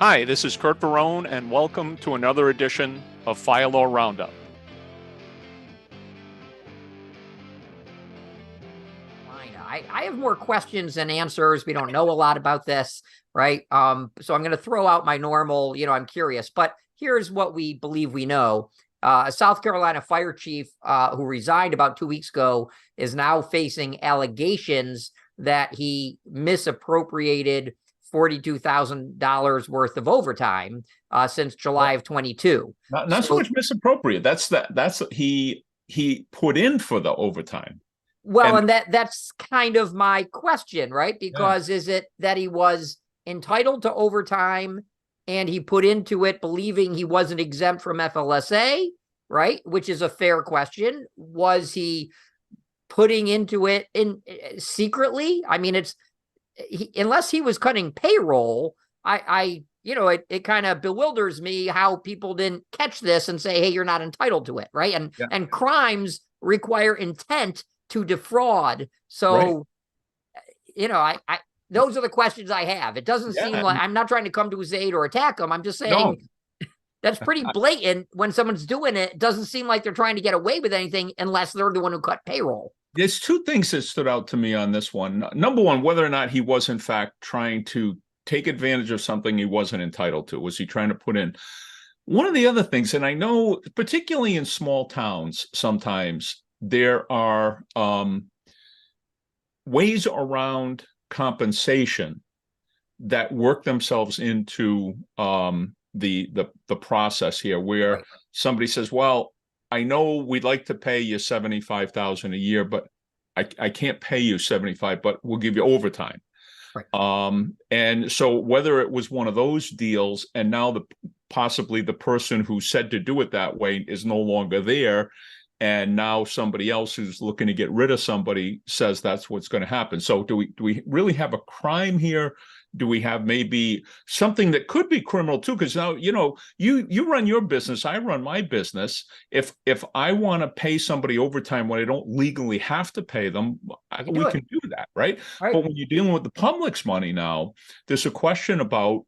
Hi, this is Curt and welcome to another edition of Fire Law Roundup. I have more questions than answers. We don't know a lot about this, right? So I'm going to throw out my normal, I'm curious, but here's what we believe we know. A South Carolina fire chief who resigned about 2 weeks ago is now facing allegations that he misappropriated $42,000 worth of overtime since July of 22. Not so much misappropriate. That's he put in for the overtime. Well, and that's kind of my question, right? Because is it that he was entitled to overtime and he put into it believing he wasn't exempt from FLSA, right? Which is a fair question. Was he putting into it secretly? I mean, unless he was cutting payroll, it kind of bewilders me how people didn't catch this and say, hey, you're not entitled to it, right? And crimes require intent to defraud. So, right. Those are the questions I have. It doesn't seem like I'm not trying to come to his aid or attack him. I'm just saying that's pretty blatant when someone's doing it. It doesn't seem like they're trying to get away with anything unless they're the one who cut payroll. There's two things that stood out to me on this one. Number one, whether or not he was in fact trying to take advantage of something he wasn't entitled to. Was he trying to put in? One of the other things, and I know particularly in small towns, sometimes there are ways around compensation that work themselves into the process here, where somebody says, well, I know we'd like to pay you $75,000 a year, but I can't pay you 75, but we'll give you overtime. Right. And so whether it was one of those deals, and now possibly the person who said to do it that way is no longer there, and now somebody else who's looking to get rid of somebody says that's what's going to happen. So do we really have a crime here? Do we have maybe something that could be criminal too? Because now, you run your business, I run my business. If I want to pay somebody overtime when I don't legally have to pay them, we can do that, right? But when you're dealing with the public's money now, there's a question about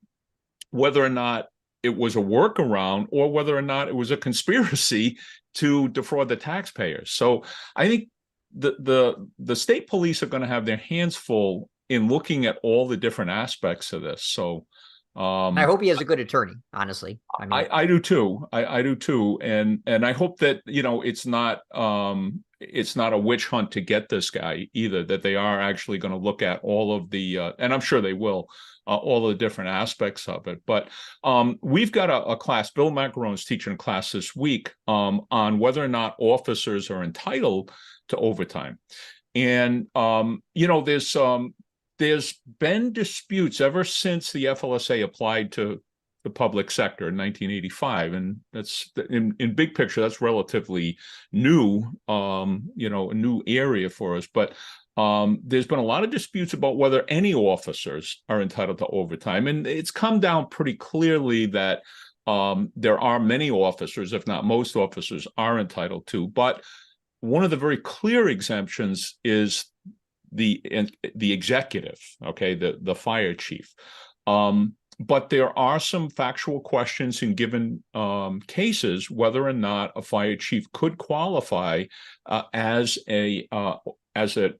whether or not it was a workaround or whether or not it was a conspiracy to defraud the taxpayers. So I think the state police are going to have their hands full in looking at all the different aspects of this. So I hope he has a good attorney, honestly. I do too. I do too. And I hope that, it's not a witch hunt to get this guy either, that they are actually going to look at all of the, and I'm sure they will, all of the different aspects of it. But we've got a class, Bill Macarone's teaching a class this week on whether or not officers are entitled to overtime. And, there's been disputes ever since the FLSA applied to the public sector in 1985. And that's in big picture, that's relatively new, a new area for us. But there's been a lot of disputes about whether any officers are entitled to overtime. And it's come down pretty clearly that there are many officers, if not most officers, are entitled to. But one of the very clear exemptions is the executive, the fire chief. But there are some factual questions in given cases whether or not a fire chief could qualify as an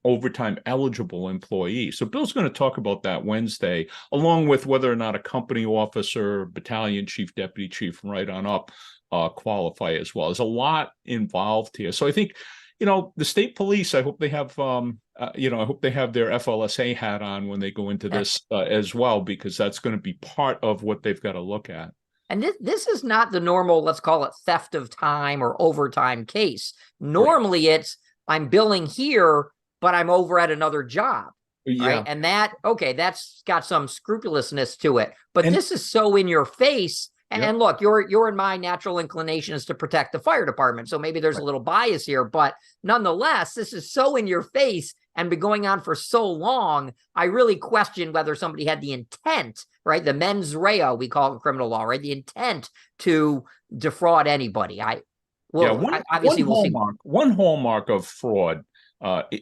overtime eligible employee. So Bill's going to talk about that Wednesday, along with whether or not a company officer, battalion chief, deputy chief, right on up qualify as well. There's a lot involved here. So I think, the state police, I hope they have, I hope they have their FLSA hat on when they go into this as well, because that's going to be part of what they've got to look at. And this is not the normal, let's call it theft of time or overtime case. Normally it's, I'm billing here, but I'm over at another job. Right. And that's got some scrupulousness to it. But this is so in your face. And look, your and my natural inclination is to protect the fire department. So maybe there's a little bias here, but nonetheless, this is so in your face and been going on for so long. I really question whether somebody had the intent, right? The mens rea, we call it in criminal law, right? The intent to defraud anybody. One hallmark of fraud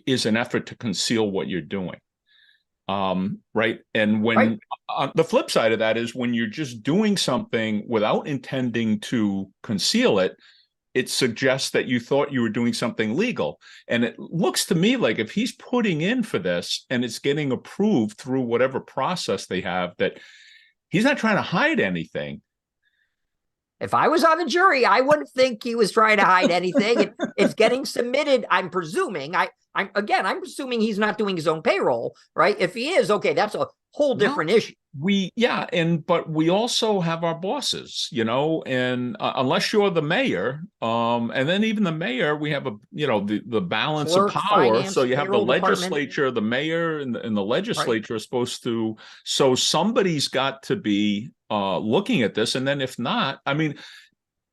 is an effort to conceal what you're doing. Right. And when the flip side of that is when you're just doing something without intending to conceal it, it suggests that you thought you were doing something legal. And it looks to me like if he's putting in for this and it's getting approved through whatever process they have, that he's not trying to hide anything. If I was on the jury, I wouldn't think he was trying to hide anything. It's getting submitted. I'm presuming. I'm presuming he's not doing his own payroll, right? If he is, okay, that's a whole different issue. But we also have our bosses, and unless you're the mayor, and then even the mayor, we have the balance Clerk, of power. finance, So you have the payroll department. legislature, the mayor, and the legislature are supposed to. So somebody's got to be looking at this, and then if not, I mean,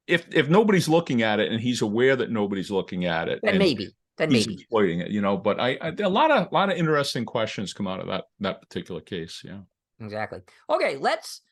if nobody's looking at it, and he's aware that nobody's looking at it, then maybe exploiting it, But a lot of interesting questions come out of that particular case. Yeah. Exactly. Okay, let's